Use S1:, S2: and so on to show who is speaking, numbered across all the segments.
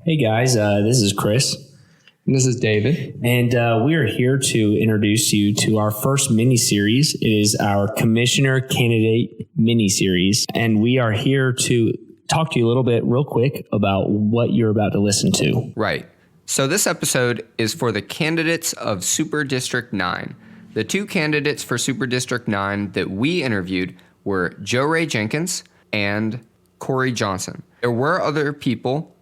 S1: Hey guys, this is Chris.
S2: And this is David.
S1: And we are here to introduce you to our first mini-series. It is our Commissioner Candidate mini-series. And we are here to talk to you a little bit real quick about what you're about to listen to.
S2: Right. So this episode is for the candidates of Super District 9. The two candidates for Super District 9 that we interviewed were Joe Ray Jenkins and Corey Johnson. There were other people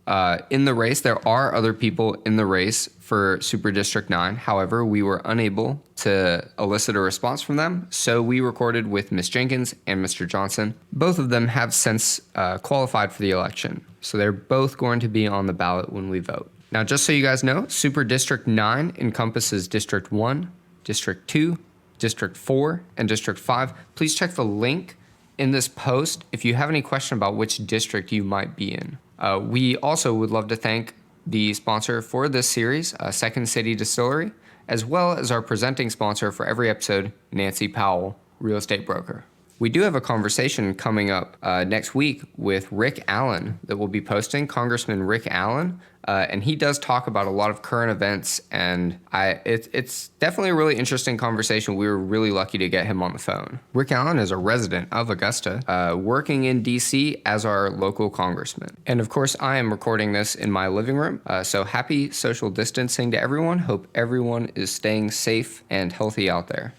S2: in the race. There are other people in the race for Super District 9. However, we were unable to elicit a response from them, so we recorded with Ms. Jenkins and Mr. Johnson. Both of them have since qualified for the election, so they're both going to be on the ballot when we vote. Now, just so you guys know, Super District 9 encompasses District 1, District 2, District 4, and District 5. Please check the link in this post if you have any question about which district you might be in. We also would love to thank the sponsor for this series, Second City Distillery, as well as our presenting sponsor for every episode, Nancy Powell, real estate broker. We do have a conversation coming up next week with Rick Allen that we'll be posting, Congressman Rick Allen, and he does talk about a lot of current events, and it's definitely a really interesting conversation. We were really lucky to get him on the phone. Rick Allen is a resident of Augusta, working in D.C. as our local congressman. And of course, I am recording this in my living room, so happy social distancing to everyone. Hope everyone is staying safe and healthy out there.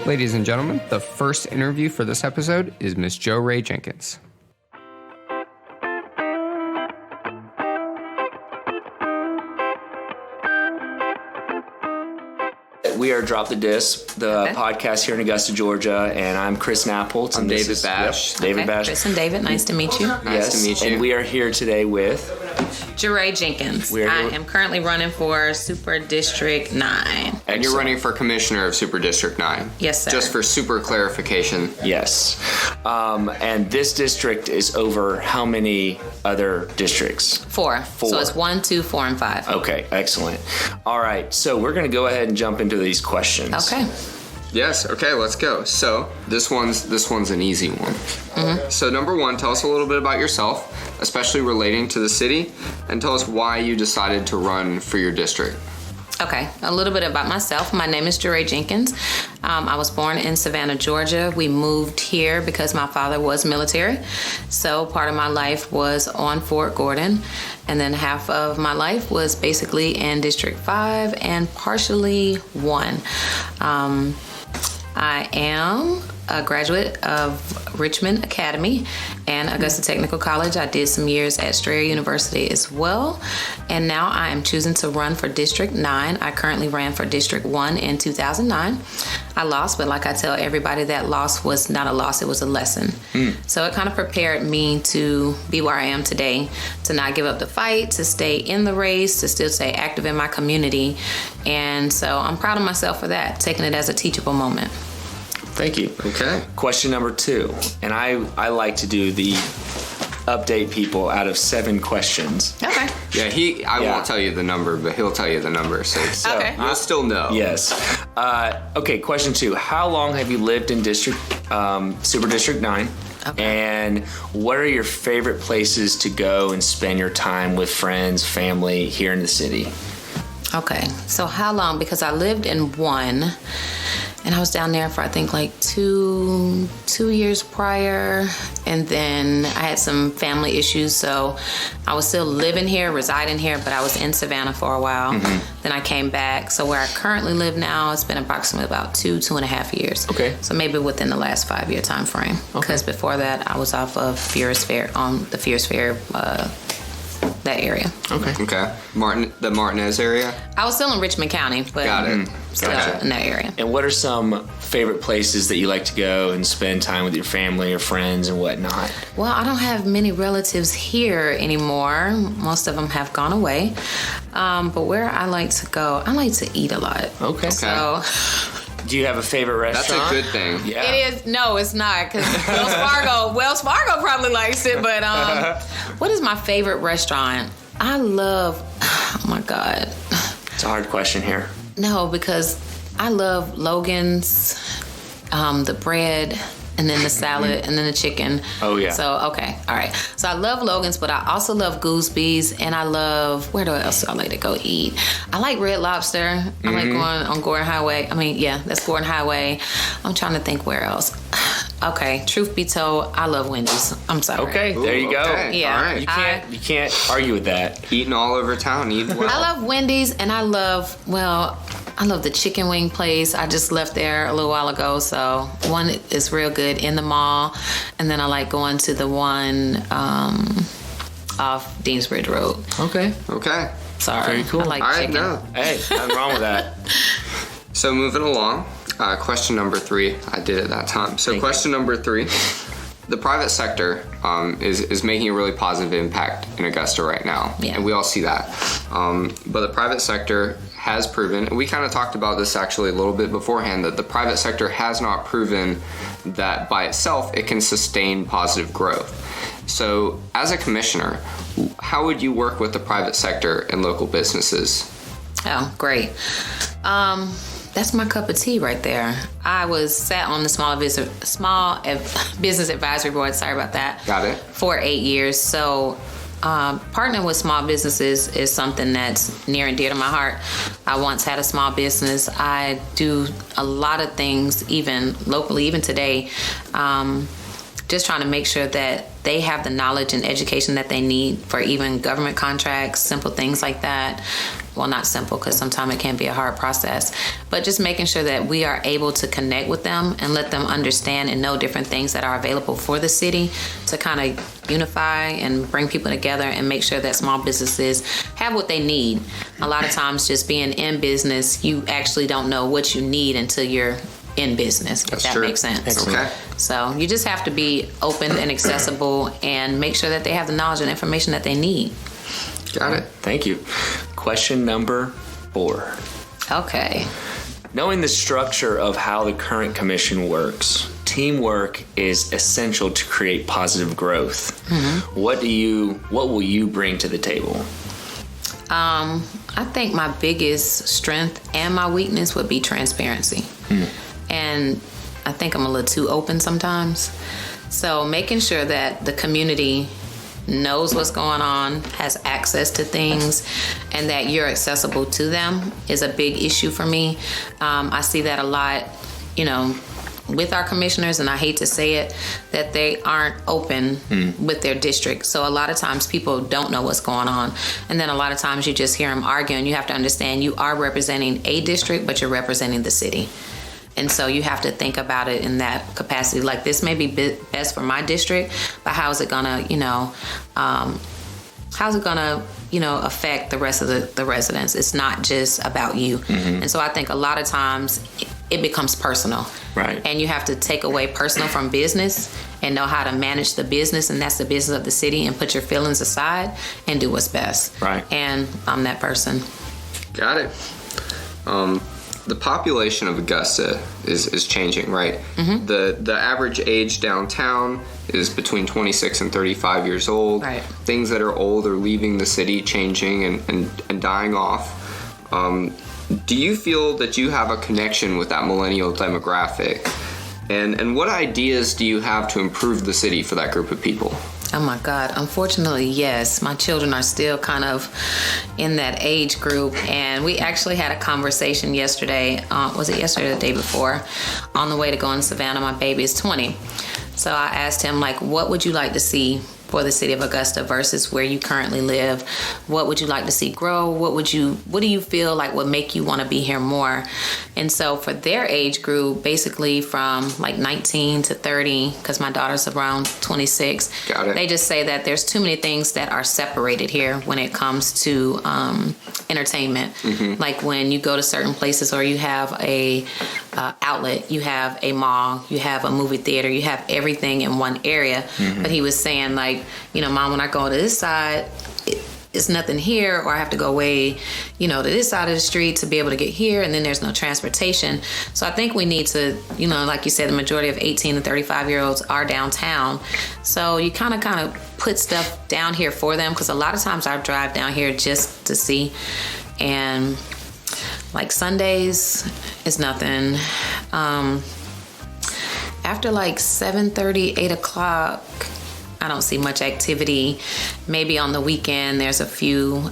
S2: Ladies and gentlemen, the first interview for this episode is Miss Joe Ray Jenkins.
S1: We are Drop the Disc, the podcast here in Augusta, Georgia, and I'm Chris Napoltz.
S2: I'm David Bash.
S1: Yep, David Bash.
S3: Chris and David, nice to meet you.
S2: Nice to meet you.
S1: And we are here today with
S3: Joe Ray Jenkins. I am currently running for Super District 9.
S2: And you're running for Commissioner of Super District 9.
S3: Yes, sir.
S2: Just for super clarification.
S1: Yes. And this district is over how many other districts?
S3: Four. So it's 1, 2, 4, and 5.
S1: Okay, excellent. All right, so we're going to go ahead and jump into these questions.
S3: Okay.
S2: Yes, okay, let's go. So this one's an easy one. Mm-hmm. So number one, tell us a little bit about yourself, especially relating to the city, and tell us why you decided to run for your district.
S3: Okay, a little bit about myself. My name is Joe Ray Jenkins. I was born in Savannah, Georgia. We moved here because my father was military. So part of my life was on Fort Gordon. And then half of my life was basically in District 5 and partially 1. I am a graduate of Richmond Academy and Augusta Technical College. I did some years at Strayer University as well. And now I am choosing to run for District 9. I currently ran for District 1 in 2009. I lost, but like I tell everybody, that loss was not a loss, it was a lesson. So it kind of prepared me to be where I am today, to not give up the fight, to stay in the race, to still stay active in my community. And so I'm proud of myself for that, taking it as a teachable moment.
S1: Thank you.
S2: Okay.
S1: Question number 2, and I like to do the update people out of 7 questions.
S3: Okay.
S2: Yeah, I won't tell you the number, but he'll tell you the number, so
S3: okay.
S2: You'll still know.
S1: Yes. Okay, question 2. How long have you lived in Super District 9? Okay. And what are your favorite places to go and spend your time with friends, family here in the city?
S3: Okay, so how long? Because I lived in 1, and I was down there for I think like two years prior, and then I had some family issues, so I was still living here, residing here, but I was in Savannah for a while. Mm-hmm. Then I came back. So where I currently live now, it's been approximately about 2.5 years.
S1: Okay.
S3: So maybe within the last 5-year time frame. Because before that, I was off of Fierce Fair, the Fierce Fair. That area.
S2: Okay. The Martinez area?
S3: I was still in Richmond County, but still in that area.
S1: And what are some favorite places that you like to go and spend time with your family or friends and whatnot?
S3: Well, I don't have many relatives here anymore. Most of them have gone away. But where I like to go, I like to eat a lot.
S1: Okay.
S3: So...
S1: Do you have a favorite restaurant?
S2: That's a good thing.
S1: Yeah.
S3: It is. No, it's not, because Wells Fargo probably likes it, but What is my favorite restaurant? I love, oh my God.
S1: It's a hard question here.
S3: No, because I love Logan's, the bread, and then the salad, and then the chicken.
S1: Oh, yeah.
S3: So, okay. All right. So I love Logan's, but I also love Gooseby's, and I love, where else do I like to go eat? I like Red Lobster. I like going on Gordon Highway. That's Gordon Highway. I'm trying to think where else. Okay, truth be told, I love Wendy's. I'm sorry.
S1: Okay, there you go.
S2: Okay.
S3: Yeah.
S2: All right.
S1: You can't argue with that.
S2: Eating all over town, eating well.
S3: I love Wendy's, and I love the chicken wing place. I just left there a little while ago, so one is real good in the mall, and then I like going to the one off Deansbridge Road.
S1: Okay.
S3: Sorry.
S1: Very cool.
S3: I like
S2: All right,
S3: chicken.
S2: no.
S1: Hey, nothing wrong with that.
S2: So moving along, question number 3. I did it that time. So question number 3. The private sector is making a really positive impact in Augusta right now, and we all see that. But the private sector has proven, and we kind of talked about this actually a little bit beforehand, that the private sector has not proven that by itself it can sustain positive growth. So as a commissioner, how would you work with the private sector and local businesses?
S3: Oh, great. That's my cup of tea right there. I was sat on the small business advisory board. Sorry about that.
S2: Got it.
S3: For 8 years. So partnering with small businesses is something that's near and dear to my heart. I once had a small business. I do a lot of things, even locally, even today, just trying to make sure that they have the knowledge and education that they need for even government contracts, simple things like that. Well, not simple, because sometimes it can be a hard process, but just making sure that we are able to connect with them and let them understand and know different things that are available for the city to kind of unify and bring people together and make sure that small businesses have what they need. A lot of times just being in business, you actually don't know what you need until you're in business, if that makes sense.
S2: Okay.
S3: So you just have to be open and accessible and make sure that they have the knowledge and information that they need.
S2: Got it.
S1: Thank you. Question number 4.
S3: Okay.
S1: Knowing the structure of how the current commission works, teamwork is essential to create positive growth. Mm-hmm. What will you bring to the table?
S3: I think my biggest strength and my weakness would be transparency. And I think I'm a little too open sometimes. So making sure that the community knows what's going on, has access to things, and that you're accessible to them is a big issue for me. I see that a lot, with our commissioners, and I hate to say it, that they aren't open with their district. So a lot of times people don't know what's going on. And then a lot of times you just hear them arguing. You have to understand you are representing a district, but you're representing the city. And so you have to think about it in that capacity. Like, this may be best for my district, but how's it gonna, affect the rest of the residents? It's not just about you. Mm-hmm. And so I think a lot of times it becomes personal.
S1: Right.
S3: And you have to take away personal from business and know how to manage the business, and that's the business of the city, and put your feelings aside and do what's best.
S1: Right.
S3: And I'm that person.
S2: Got it. The population of Augusta is changing, right? Mm-hmm. The average age downtown is between 26 and 35 years old.
S3: Right.
S2: Things that are old are leaving the city, changing and dying off. Do you feel that you have a connection with that millennial demographic? And what ideas do you have to improve the city for that group of people?
S3: Oh my God. Unfortunately, yes. My children are still kind of in that age group. And we actually had a conversation yesterday. Was it yesterday or the day before? On the way to going to Savannah. My baby is 20. So I asked him, what would you like to see for the city of Augusta versus where you currently live? What would you like to see grow? What do you feel like would make you want to be here more? And so for their age group, basically from 19 to 30, because my daughter's around 26,
S2: Got it.
S3: They just say that there's too many things that are separated here when it comes to entertainment. Mm-hmm. Like when you go to certain places, or you have a outlet, you have a mall, you have a movie theater, you have everything in one area. Mm-hmm. But he was saying Mom, when I go to this side, it's nothing here, or I have to go way, to this side of the street to be able to get here, and then there's no transportation. So I think we need to, like you said, the majority of 18 to 35-year-olds are downtown. So you kind of put stuff down here for them, because a lot of times I drive down here just to see, and like Sundays is nothing. After like 7:30, 8 o'clock, I don't see much activity. Maybe on the weekend, there's a few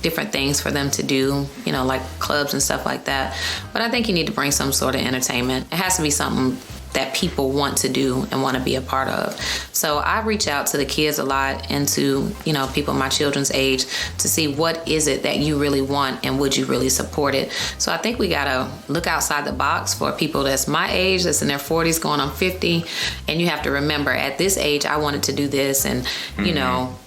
S3: different things for them to do, like clubs and stuff like that. But I think you need to bring some sort of entertainment. It has to be something that people want to do and want to be a part of. So I reach out to the kids a lot, and to, people my children's age, to see what is it that you really want and would you really support it. So I think we got to look outside the box for people that's my age, that's in their 40s going on 50. And you have to remember, at this age, I wanted to do this, and,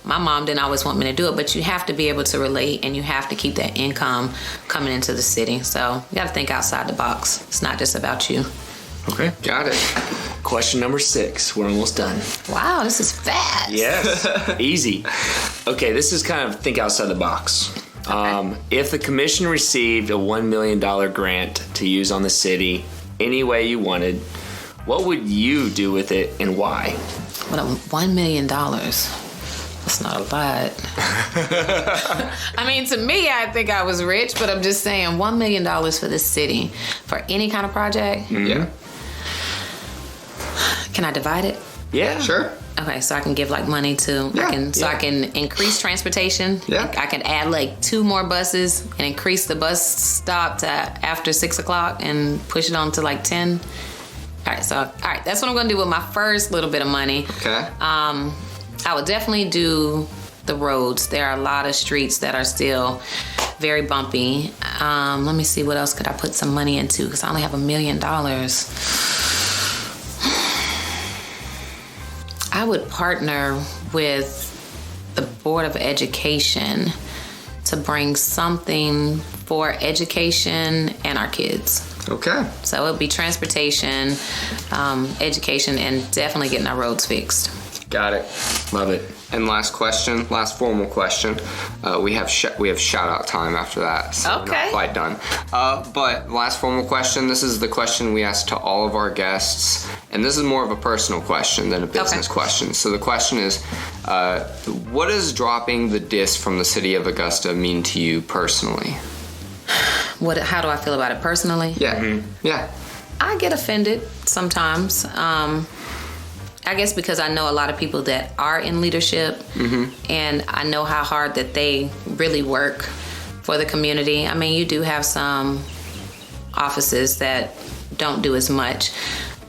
S3: my mom didn't always want me to do it, but you have to be able to relate, and you have to keep that income coming into the city. So you got to think outside the box. It's not just about you.
S1: Okay.
S2: Got it.
S1: Question number 6. We're almost done.
S3: Wow, this is fast.
S1: Yes. Easy. Okay, this is kind of think outside the box. Okay. If the commission received a $1 million grant to use on the city any way you wanted, what would you do with it and why?
S3: What, $1 million? That's not a lot. I mean, to me, I think I was rich, but I'm just saying $1 million for this city for any kind of project.
S1: Mm-hmm. Yeah.
S3: Can I divide it?
S1: Yeah, sure.
S3: Okay, so I can give like money to, I can increase transportation.
S2: Yeah.
S3: I can add like 2 more buses and increase the bus stop to after 6 o'clock and push it on to like 10. All right, that's what I'm going to do with my first little bit of money.
S2: Okay.
S3: I would definitely do the roads. There are a lot of streets that are still very bumpy. Let me see, what else could I put some money into, because I only have $1 million. I would partner with the Board of Education to bring something for education and our kids.
S2: Okay.
S3: So it would be transportation, education, and definitely getting our roads fixed.
S2: Got it.
S1: Love it.
S2: And last formal question. We have shout out time after that, so
S3: okay.
S2: We're not quite done. But last formal question. This is the question we ask to all of our guests, and this is more of a personal question than a business question. So the question is, what does dropping the disc from the city of Augusta mean to you personally?
S3: How do I feel about it personally?
S2: Yeah. Mm-hmm. Yeah.
S3: I get offended sometimes. I guess because I know a lot of people that are in leadership, and I know how hard that they really work for the community. I mean, you do have some offices that don't do as much,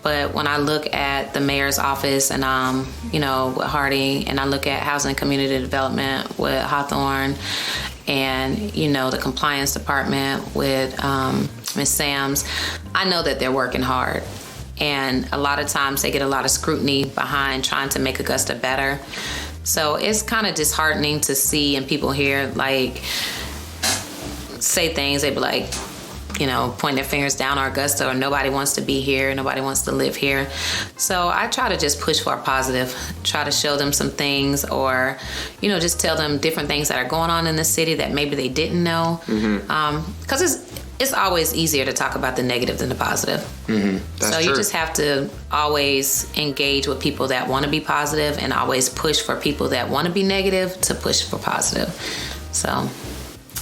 S3: but when I look at the mayor's office and, with Hardy, and I look at housing and community development with Hawthorne, and, the compliance department with Ms. Sams, I know that they're working hard. And a lot of times they get a lot of scrutiny behind trying to make Augusta better. So it's kind of disheartening to see, and people hear like say things, they be like, point their fingers down on Augusta, or nobody wants to be here, nobody wants to live here. So I try to just push for a positive, try to show them some things, or, just tell them different things that are going on in the city that maybe they didn't know. Because it's always easier to talk about the negative than the positive.
S2: That's
S3: so
S2: true.
S3: You just have to always engage with people that want to be positive, and always push for people that want to be negative to push for positive. So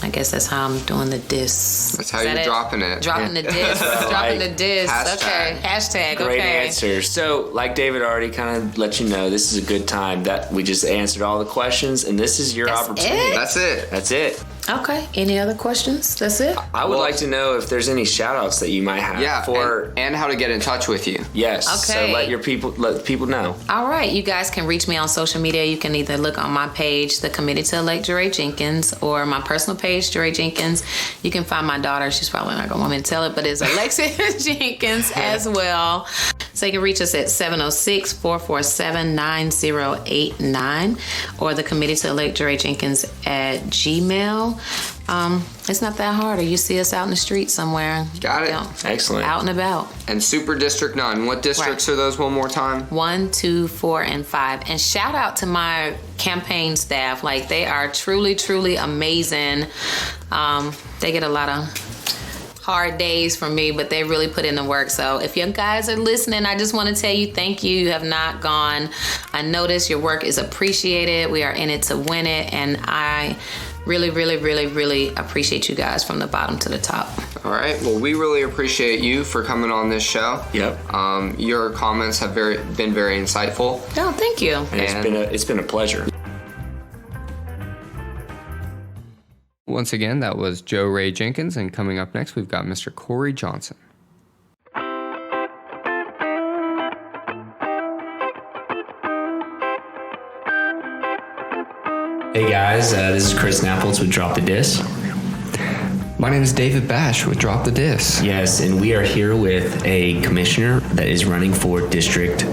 S3: I guess that's how I'm doing the diss.
S2: That's how you're dropping it.
S3: Dropping the diss. Dropping the diss.
S2: Hashtag.
S3: Okay. Hashtag.
S1: Great
S3: okay.
S1: answer. So, like David already kind of let you know, this is a good time that we just answered all the questions, and this is your opportunity.
S3: It?
S2: That's it.
S1: That's it.
S3: Okay. Any other questions? That's it?
S1: I would like to know if there's any shout outs that you might have
S2: and how to get in touch with you.
S1: Yes.
S3: Okay.
S1: So let people know.
S3: All right. You guys can reach me on social media. You can either look on my page, The Committee to Elect Jeray Jenkins, or my personal page, Jeray Jenkins. You can find my daughter. She's probably not going to want me to tell it, but it's Alexis Jenkins as well. So you can reach us at 706-447-9089 or the committee to elect Joe Ray Jenkins at Gmail. It's not that hard, or you see us out in the street somewhere.
S2: Got it.
S1: Excellent.
S3: Out and about.
S2: And Super District 9, what districts are those one more time?
S3: 1, 2, 4, and 5. And shout out to my campaign staff. Like, they are truly, truly amazing. They get a lot of hard days from me, but they really put in the work. So if you guys are listening, I just want to tell you thank you. You have not gone unnoticed. Your work is appreciated. We are in it to win it. And I really, really, really, really appreciate you guys from the bottom to the top.
S2: All right. Well, we really appreciate you for coming on this show.
S1: Yep.
S2: Your comments have been very insightful.
S3: Oh, thank you.
S1: And it's been a pleasure.
S2: Once again, that was Joe Ray Jenkins, and coming up next, we've got Mr. Corey Johnson.
S1: Hey guys, this is Chris Naples with Drop the Diss.
S2: My name is David Bash with Drop the Diss.
S1: Yes, and we are here with a commissioner that is running for District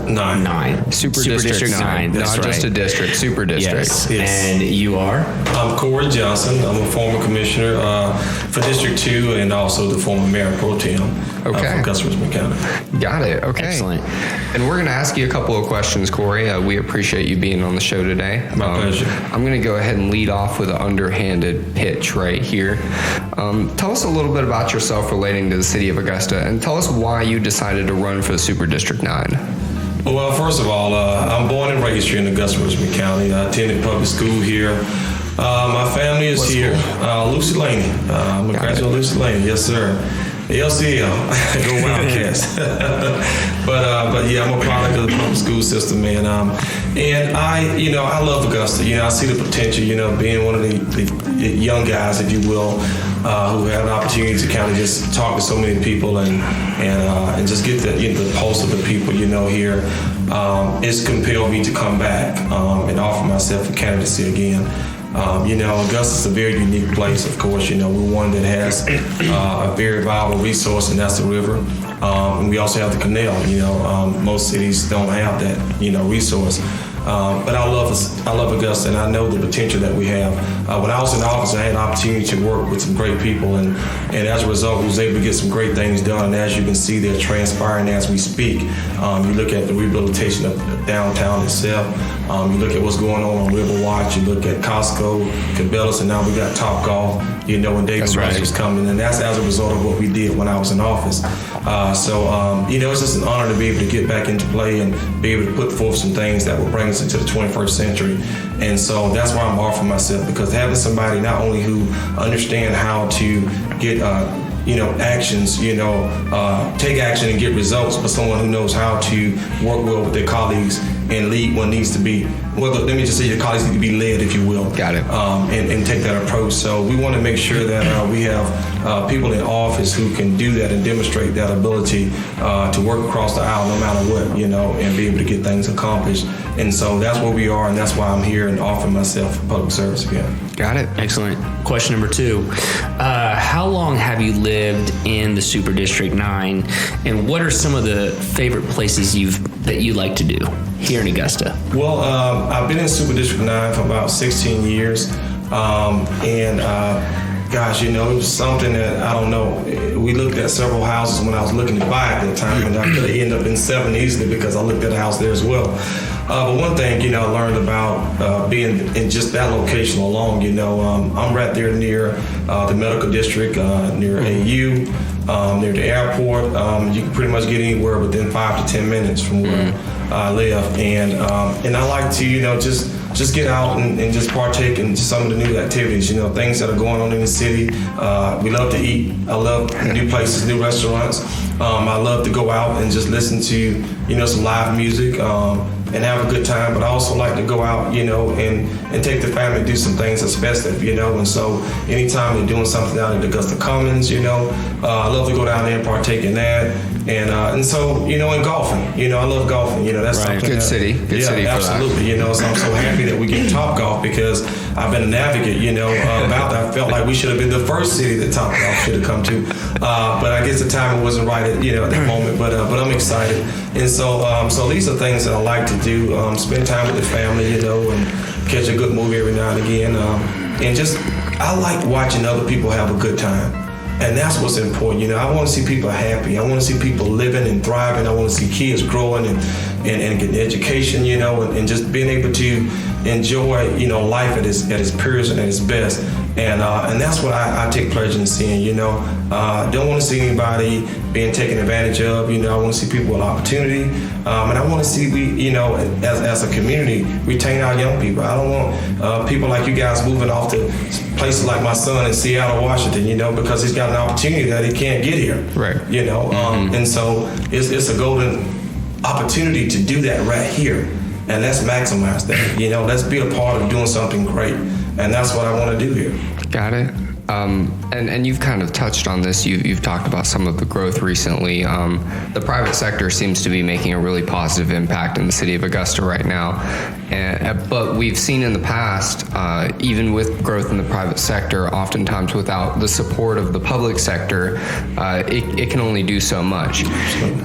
S1: 9.
S2: Super District 9.
S1: That's
S2: Not just a
S1: right.
S2: district, Super District.
S1: Yes. And you are?
S4: I'm Corey Johnson. I'm a former commissioner for District 2 and also the former mayor pro tem from Augusta County.
S2: Got it. Okay.
S1: Excellent.
S2: And we're going to ask you a couple of questions, Corey. We appreciate you being on the show today.
S4: My pleasure.
S2: I'm going to go ahead and lead off with an underhanded pitch right here. Tell us a little bit about yourself relating to the city of Augusta, and tell us why you decided to run for the Super District 9.
S4: Well, first of all, I'm born and raised here in Augusta County. I attended public school here. My family is here. Lucy Laney. I'm a graduate of Lucy Laney. Yes, sir. LCL. Go Wildcats. but yeah, I'm a product of the public school system, man. And I love Augusta. I see the potential, being one of the young guys, if you will, who have an opportunity to kind of just talk to so many people and just get the pulse of the people, here. It's compelled me to come back and offer myself for candidacy again. Augusta's a very unique place, of course. We're one that has a very viable resource, and that's the river. And we also have the canal. Most cities don't have that, resource. But I love Augusta, and I know the potential that we have. When I was in office, I had an opportunity to work with some great people, and as a result, we was able to get some great things done. And as you can see, they're transpiring as we speak. You look at the rehabilitation of downtown itself. You look at what's going on Riverwatch. You look at Costco, Cabela's, and now we got Topgolf. When David Rice was coming, and that's as a result of what we did when I was in office. It's just an honor to be able to get back into play and be able to put forth some things that will bring us into the 21st century. And so that's why I'm offering myself, because having somebody not only who understand how to get actions, take action and get results, but someone who knows how to work well with their colleagues and lead what needs to be. Well, let me just say your colleagues need to be led, if you will.
S2: Got it.
S4: And take that approach. So we want to make sure that we have people in office who can do that and demonstrate that ability to work across the aisle no matter what, and be able to get things accomplished. And so that's where we are, and that's why I'm here and offering myself for public service again.
S2: Got it.
S1: Excellent. Question number 2. How long have you lived in the Super District 9, and what are some of the favorite places that you like to do here in Augusta?
S4: Well, I've been in Super District 9 for about 16 years. It was something that, I don't know, we looked at several houses when I was looking to buy at that time, and I could have ended up in 7 easily because I looked at a house there as well. But one thing, I learned about being in just that location alone, I'm right there near the medical district, near AU, near the airport. You can pretty much get anywhere within 5 to 10 minutes from where I live. And I like to, just get out and just partake in some of the new activities, things that are going on in the city. We love to eat. I love new places, new restaurants. I love to go out and just listen to, some live music. and have a good time, but I also like to go out, and take the family to do some things that's festive, and so anytime they're doing something out at Augusta Commons, I love to go down there and partake in that. And so, and golfing, I love golfing, that's
S2: right.
S4: something.
S2: Good city for
S4: absolutely,
S2: that.
S4: So I'm so happy that we get Topgolf because I've been an advocate, about that. I felt like we should have been the first city that Topgolf should have come to. But I guess the timing wasn't right at that moment, but I'm excited. And so these are things that I like to do, spend time with the family, and catch a good movie every now and again. And just, I like watching other people have a good time. And that's what's important. I want to see people happy. I want to see people living and thriving. I want to see kids growing and getting education, and just being able to enjoy, life at its purest and at its best. And that's what I take pleasure in seeing, Don't want to see anybody being taken advantage of. I want to see people with opportunity. And I want to see we, as a community, retain our young people. I don't want people like you guys moving off to places like my son in Seattle, Washington, because he's got an opportunity that he can't get here.
S2: Right.
S4: And so it's a golden opportunity to do that right here. And let's maximize that. Let's be a part of doing something great. And that's what I want to do here.
S2: Got it. And you've kind of touched on this. You've talked about some of the growth recently. The private sector seems to be making a really positive impact in the city of Augusta right now. But we've seen in the past, even with growth in the private sector, oftentimes without the support of the public sector, it can only do so much.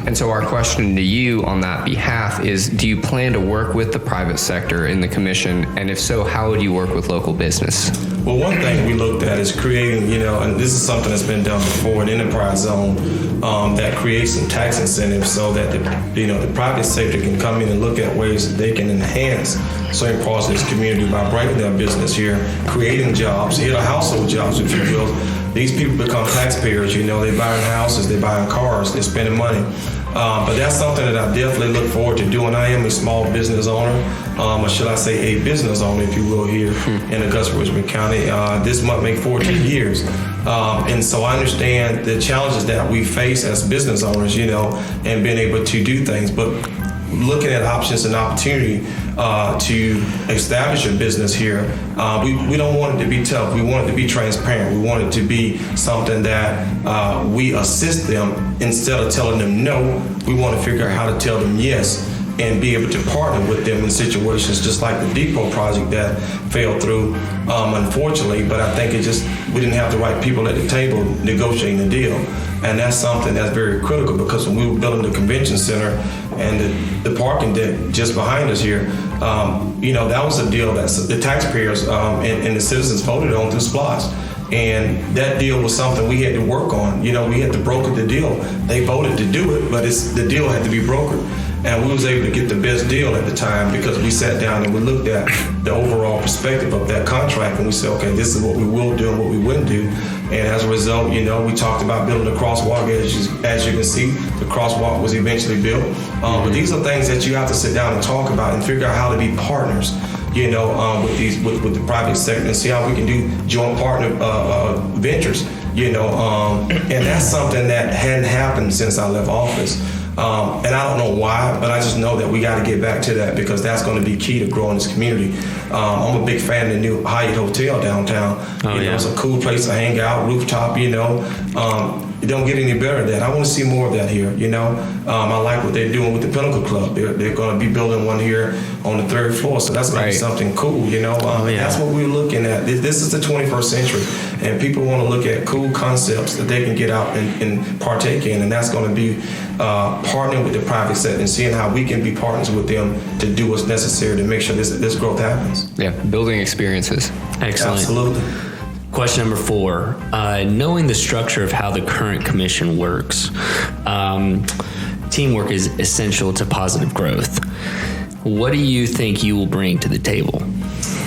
S2: And so our question to you on that behalf is, do you plan to work with the private sector in the commission? And if so, how would you work with local business?
S4: Well, one thing we looked at is creating, and this is something that's been done before, an enterprise zone that creates some tax incentives so that the private sector can come in and look at ways that they can enhance certain parts of this community by bringing their business here, creating jobs, household jobs, if you will. These people become taxpayers. They're buying houses, they're buying cars, they're spending money. But that's something that I definitely look forward to doing. I am a small business owner, or should I say a business owner, if you will, here in Augusta, Richmond County. This month make 14 years. And so I understand the challenges that we face as business owners, and being able to do things. But looking at options and opportunity to establish a business here, we don't want it to be tough. We want it to be transparent. We want it to be something that we assist them instead of telling them no. We want to figure out how to tell them yes and be able to partner with them in situations just like the Depot project that fell through, unfortunately. But I think we didn't have the right people at the table negotiating the deal. And that's something that's very critical, because when we were building the convention center and the parking deck just behind us here, that was a deal that the taxpayers and the citizens voted on through SPLOST. And that deal was something we had to work on. We had to broker the deal. They voted to do it, but the deal had to be brokered. And we was able to get the best deal at the time because we sat down and we looked at the overall perspective of that contract, and we said, okay, this is what we will do and what we wouldn't do. And as a result, we talked about building a crosswalk. As you can see, the crosswalk was eventually built. But these are things that you have to sit down and talk about and figure out how to be partners, with the private sector, and see how we can do joint partner ventures, and that's something that hadn't happened since I left office. And I don't know why, but I just know that we got to get back to that, because that's going to be key to growing this community. I'm a big fan of the new Hyatt Hotel downtown. It's a cool place to hang out, rooftop, It don't get any better than that. I want to see more of that here, I like what they're doing with the Pinnacle Club. They're going to be building one here on the 3rd floor, so that's going to be something cool, That's what we're looking at. This is the 21st century, and people want to look at cool concepts that they can get out and partake in, and that's going to be partnering with the private sector and seeing how we can be partners with them to do what's necessary to make sure this growth happens.
S2: Yeah, building experiences.
S1: Excellent.
S4: Absolutely.
S1: Question number 4, knowing the structure of how the current commission works, teamwork is essential to positive growth. What do you think you will bring to the table?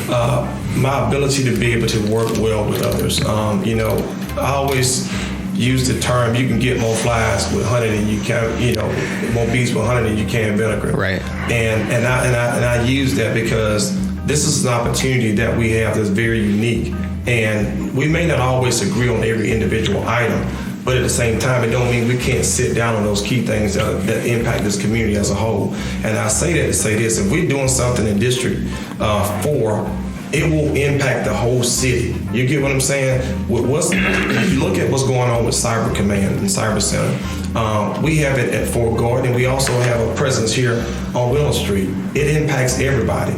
S4: My ability to be able to work well with others. I always use the term, you can get more flies with honey than you can, more bees with honey than you can vinegar.
S2: Right.
S4: And I use that because this is an opportunity that we have that's very unique. And we may not always agree on every individual item, But at the same time, it don't mean we can't sit down on those key things that impact this community as a whole. And I say that to say this: if we're doing something in District 4, it will impact the whole city. You get what I'm saying? If you look at what's going on with Cyber Command and Cyber Center, we have it at Fort Gordon, and we also have a presence here on Willow Street. It impacts everybody.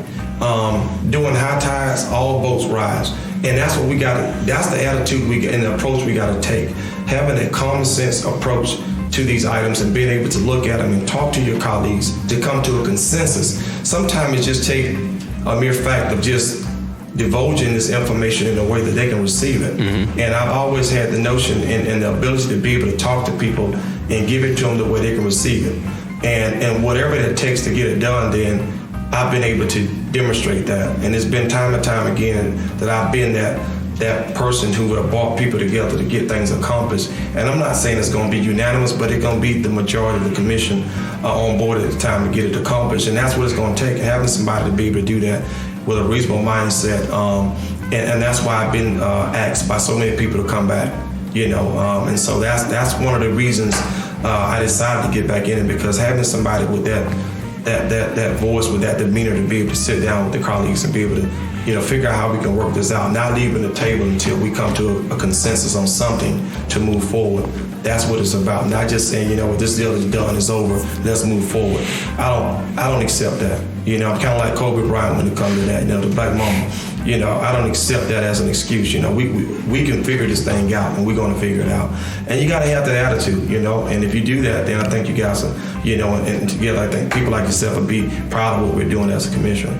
S4: During high tides, all boats rise. And that's what we got. That's the attitude and the approach we got to take. Having a common sense approach to these items and being able to look at them and talk to your colleagues to come to a consensus. Sometimes it just takes a mere fact of just divulging this information in a way that they can receive it. Mm-hmm. And I've always had the notion and the ability to be able to talk to people and give it to them the way they can receive it. And whatever it takes to get it done, then I've been able to demonstrate that. And it's been time and time again that I've been that person who would have brought people together to get things accomplished. And I'm not saying it's going to be unanimous, but it's going to be the majority of the commission on board at the time to get it accomplished. And that's what it's going to take, having somebody to be able to do that with a reasonable mindset. And that's why I've been asked by so many people to come back, and so that's one of the reasons I decided to get back in it, because having somebody with that voice, with that demeanor, to be able to sit down with the colleagues and be able to, figure out how we can work this out, not leaving the table until we come to a consensus on something to move forward. That's what it's about. Not just saying, this deal is done, it's over, let's move forward. I don't accept that. I'm kind of like Kobe Bryant when it comes to that, the black mama. I don't accept that as an excuse. We can figure this thing out, and we're going to figure it out. And you got to have that attitude, and if you do that, then I think you guys are, and together, I think people like yourself will be proud of what we're doing as a commission.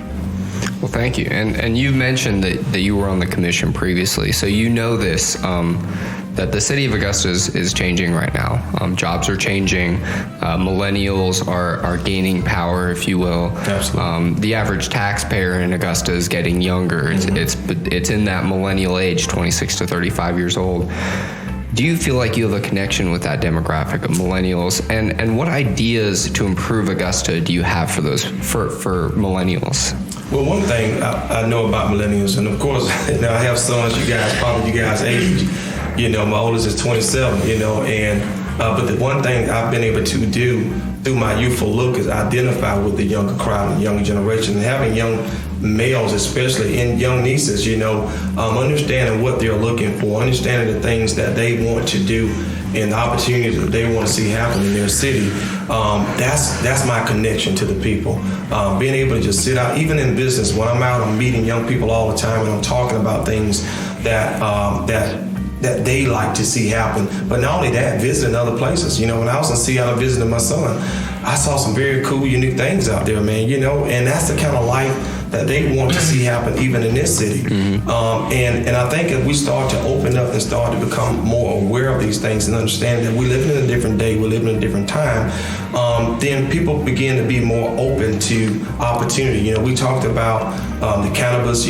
S2: Well, thank you. And you mentioned that you were on the commission previously, so this, that the city of Augusta is changing right now. Jobs are changing. Millennials are gaining power, if you will.
S4: Absolutely.
S2: The average taxpayer in Augusta is getting younger. It's in that millennial age, 26 to 35 years old. Do you feel like you have a connection with that demographic of millennials? And what ideas to improve Augusta do you have for millennials?
S4: Well, one thing I know about millennials, and of course, I have sons, probably you guys' age. My oldest is 27, but the one thing I've been able to do through my youthful look is identify with the younger crowd and younger generation, and having young males, especially, and young nieces, understanding what they're looking for, understanding the things that they want to do and the opportunities that they want to see happen in their city. That's my connection to the people. Being able to just sit out, even in business, when I'm out, I'm meeting young people all the time, and I'm talking about things that they like to see happen. But not only that, visiting other places. When I was in Seattle visiting my son, I saw some very cool, unique things out there, man, and that's the kind of life that they want to see happen even in this city. Mm-hmm. And I think if we start to open up and start to become more aware of these things and understand that we live in a different day, we live in a different time, then people begin to be more open to opportunity. We talked about the cannabis,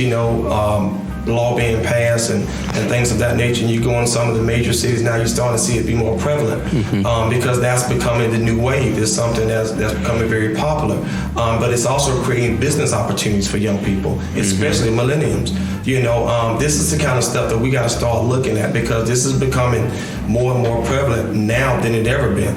S4: law being passed and things of that nature, and you go in some of the major cities now, you're starting to see it be more prevalent. Mm-hmm. Because that's becoming the new wave. It's something that's becoming very popular. But it's also creating business opportunities for young people, especially millennials. This is the kind of stuff that we got to start looking at, because this is becoming more and more prevalent now than it ever been.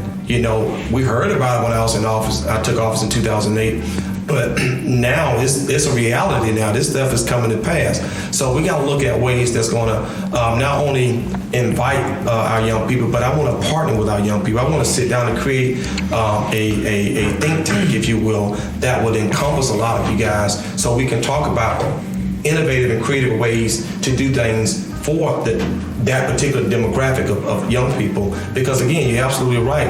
S4: We heard about it when I was in office. I took office in 2008. But now it's a reality now. This stuff is coming to pass. So we got to look at ways that's going to not only invite our young people, but I want to partner with our young people. I want to sit down and create a think tank, if you will, that would encompass a lot of you guys, so we can talk about innovative and creative ways to do things for that particular demographic of young people. Because again, you're absolutely right.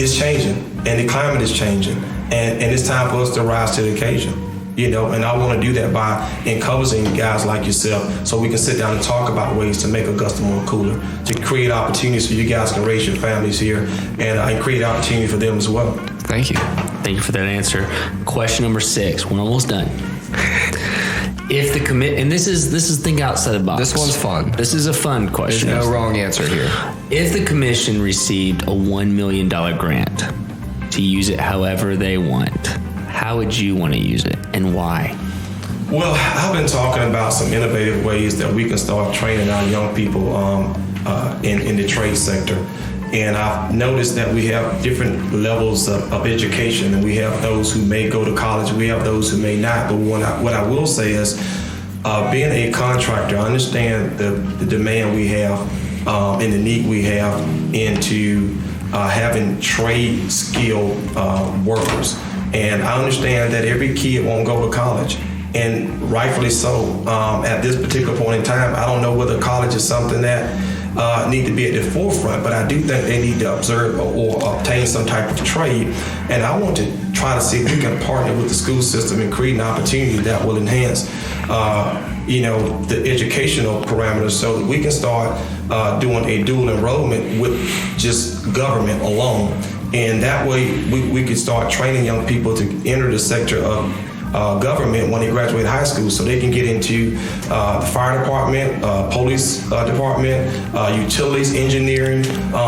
S4: It's changing, and the climate is changing. And it's time for us to rise to the occasion, and I want to do that by encouraging guys like yourself, so we can sit down and talk about ways to make Augusta more cooler, to create opportunities so you guys can raise your families here and create opportunity for them as well.
S2: Thank you.
S1: Thank you for that answer. Question number 6. We're almost done. If the and this is think outside the box.
S2: This one's fun.
S1: This is a fun question.
S2: There's no wrong answer here.
S1: If the commission received a $1 million grant to use it however they want, how would you want to use it, and why?
S4: Well, I've been talking about some innovative ways that we can start training our young people in the trade sector. And I've noticed that we have different levels of education, and we have those who may go to college, we have those who may not. But what I will say is, being a contractor, I understand the demand we have and the need we have into having trade skill workers. And I understand that every kid won't go to college, and rightfully so. At this particular point in time, I don't know whether college is something that need to be at the forefront, but I do think they need to observe or obtain some type of trade. And I want to try to see if we can partner with the school system and create an opportunity that will enhance, the educational parameters, so that we can start doing a dual enrollment with just government alone. And that way we could start training young people to enter the sector of government when they graduate high school, so they can get into the fire department, police department, utilities, engineering,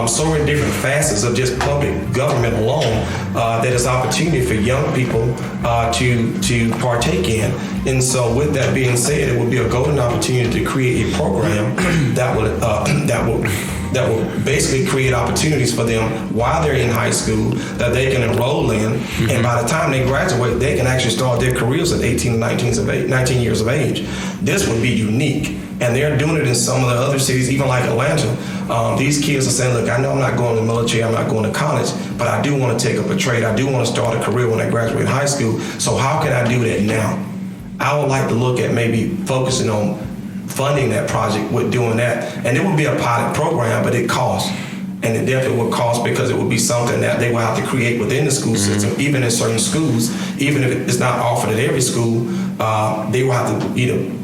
S4: so many different facets of just public government alone that is opportunity for young people to partake in. And so with that being said, it would be a golden opportunity to create a program that will basically create opportunities for them while they're in high school that they can enroll in. Mm-hmm. And by the time they graduate, they can actually start their careers at 18 and 19 years of age. This would be unique. And they're doing it in some of the other cities, even like Atlanta. These kids are saying, look, I know I'm not going to the military, I'm not going to college, but I do want to take up a trade. I do want to start a career when I graduate high school. So how can I do that now? I would like to look at maybe focusing on funding that project with doing that. And it would be a pilot program, but it costs. And it definitely would cost, because it would be something that they will have to create within the school system, even in certain schools. Even if it's not offered at every school, they will have to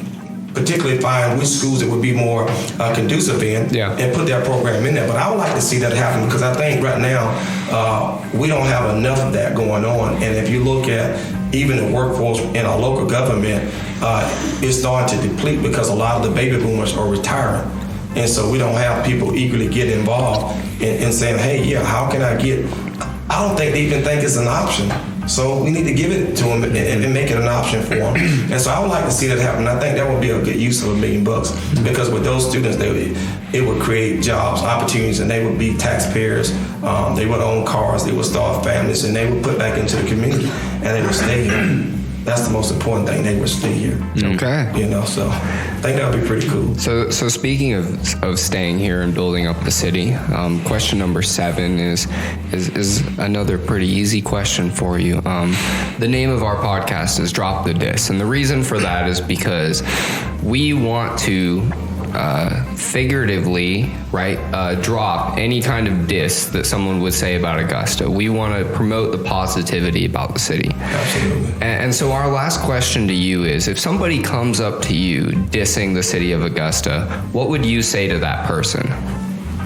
S4: particularly find which schools it would be more conducive in, and put that program in there. But I would like to see that happen, because I think right now we don't have enough of that going on. And if you look at even the workforce in our local government, it's starting to deplete, because a lot of the baby boomers are retiring. And so we don't have people eagerly get involved in saying, hey, how can I get, I don't think they even think it's an option. So we need to give it to them and make it an option for them. And so I would like to see that happen. I think that would be a good use of $1 million, because with those students, it would create jobs, opportunities, and they would be taxpayers. They would own cars, they would start families, and they would put back into the community, and they would stay here. That's the most important thing. They would stay here.
S2: Okay.
S4: So I think that would be pretty cool.
S2: So speaking of staying here and building up the city, question number 7 is another pretty easy question for you. The name of our podcast is Drop the Diss, and the reason for that is because we want to figuratively, drop any kind of diss that someone would say about Augusta. We want to promote the positivity about the city.
S4: Absolutely.
S2: And so our last question to you is, if somebody comes up to you dissing the city of Augusta, what would you say to that person?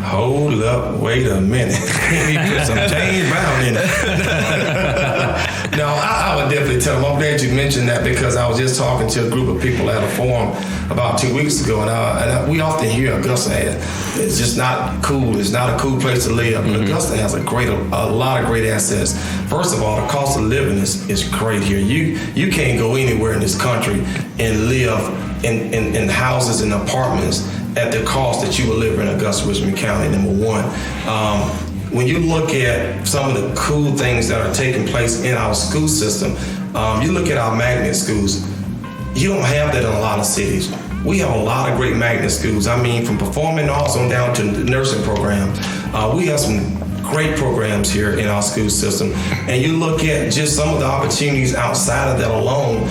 S4: Hold up, wait a minute. Let me put some James Brown in it. No, I would definitely tell them. I'm glad you mentioned that, because I was just talking to a group of people at a forum about 2 weeks ago, and we often hear Augusta it's just not cool. It's not a cool place to live. But Augusta has a lot of great assets. First of all, the cost of living is great here. You can't go anywhere in this country and live in houses and apartments at the cost that you would live in Augusta, Richmond County, number one. When you look at some of the cool things that are taking place in our school system, you look at our magnet schools, you don't have that in a lot of cities. We have a lot of great magnet schools. I mean, from performing arts on down to the nursing program. We have some great programs here in our school system. And you look at just some of the opportunities outside of that alone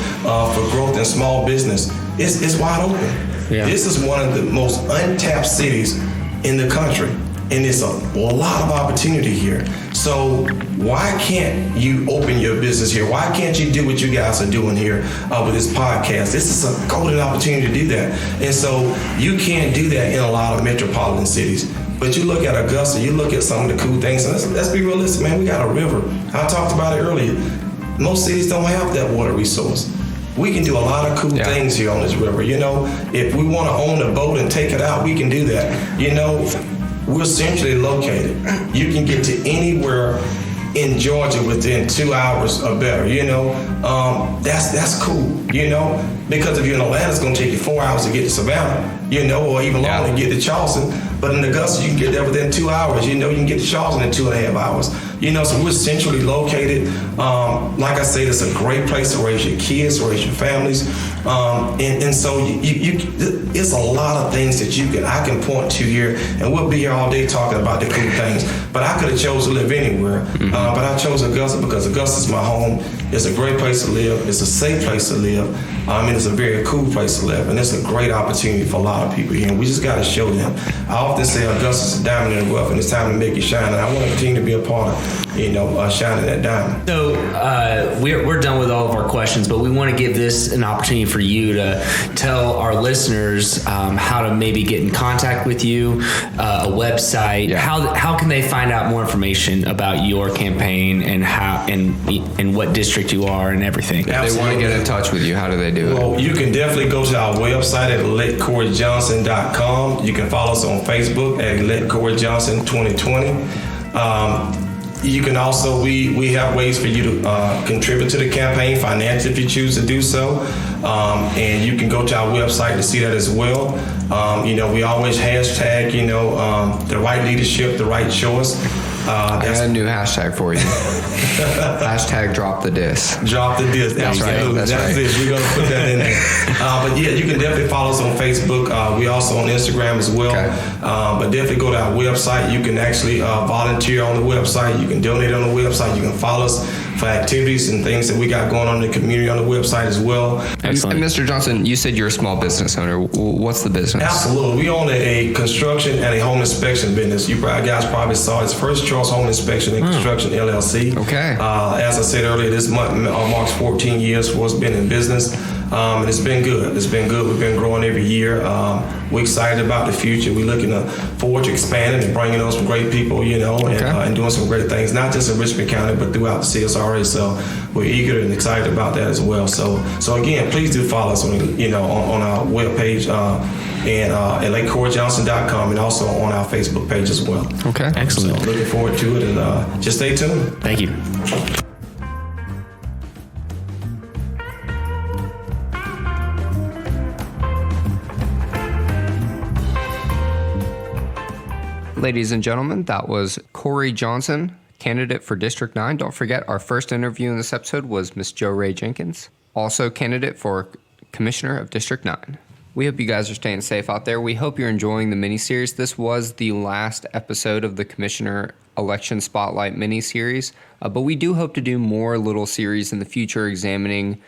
S4: for growth in small business, it's wide open. Yeah. This is one of the most untapped cities in the country, and there's a lot of opportunity here. So why can't you open your business here? Why can't you do what you guys are doing here with this podcast? This is a golden opportunity to do that. And so you can't do that in a lot of metropolitan cities. But you look at Augusta, you look at some of the cool things, and let's be realistic, man. We got a river. I talked about it earlier. Most cities don't have that water resource. We can do a lot of cool things here on this river. If we want to own a boat and take it out, we can do that. We're centrally located. You can get to anywhere in Georgia within 2 hours or better. That's cool. Because if you're in Atlanta, it's going to take you 4 hours to get to Savannah. Or even longer to get to Charleston. But in Augusta, you can get there within 2 hours. You can get to Charleston in 2.5 hours. So we're centrally located. Like I said, it's a great place to raise your kids, raise your families. And so it's a lot of things that I can point to here, and we'll be here all day talking about the cool things. But I could have chose to live anywhere, but I chose Augusta because Augusta's my home. It's a great place to live. It's a safe place to live. And it's a very cool place to live. And it's a great opportunity for a lot of people here. And we just got to show them. I often say Augusta's a diamond in the rough, and it's time to make it shine. And I want to continue to be a part of shining that diamond.
S1: So we're done with all of our questions, but we want to give this an opportunity for you to tell our listeners how to maybe get in contact with you, a website. Yeah. How can they find out more information about your campaign and how and what district you are and everything?
S2: If they want to get in touch with you, how do they do it?
S4: Well, you can definitely go to our website at electcoreyjohnson.com. You can follow us on Facebook at Elect Corey Johnson 2020. You can also, we have ways for you to contribute to the campaign financially if you choose to do so. And you can go to our website to see that as well. We always hashtag, the right leadership, the right choice.
S2: I got a new hashtag for you. Hashtag drop the diss.
S4: Drop the diss.
S2: That's right. That's right.
S4: It. We're going to put that in there. But yeah, you can definitely follow us on Facebook. We also on Instagram as well.
S2: Okay.
S4: But definitely go to our website. You can actually volunteer on the website. You can donate on the website. You can follow us for activities and things that we got going on in the community on the website as well.
S2: Excellent. And Mr. Johnson, you said you're a small business owner. What's the business?
S4: Absolutely. We own a construction and a home inspection business. You guys probably saw it's First Choice Home Inspection and Construction LLC.
S2: Okay.
S4: As I said earlier, this month marks 14 years for us being in business. And it's been good. It's been good. We've been growing every year. We're excited about the future. We're looking forward to expanding and bringing on some great people, and doing some great things, not just in Richmond County, but throughout the CSRA. So we're eager and excited about that as well. So again, please do follow us on our webpage and at lakecoreyjohnson.com, and also on our Facebook page as well.
S2: Okay.
S1: Excellent.
S4: So looking forward to it, and just stay tuned.
S1: Thank you.
S2: Ladies and gentlemen, that was Corey Johnson, candidate for District 9. Don't forget, our first interview in this episode was Miss Jo Rae Jenkins, also candidate for Commissioner of District 9. We hope you guys are staying safe out there. We hope you're enjoying the mini-series. This was the last episode of the Commissioner Election Spotlight mini-series, but we do hope to do more little series in the future examining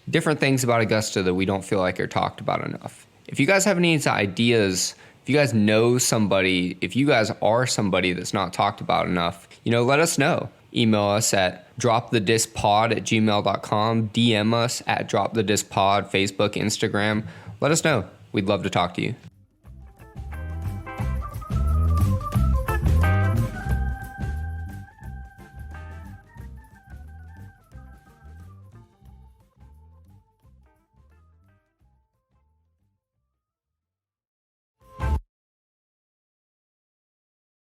S2: different things about Augusta that we don't feel like are talked about enough. If you guys have any ideas, if you guys know somebody, if you guys are somebody that's not talked about enough, let us know. Email us at dropthedisspod@gmail.com, DM us at dropthedisspod, Facebook, Instagram. Let us know. We'd love to talk to you.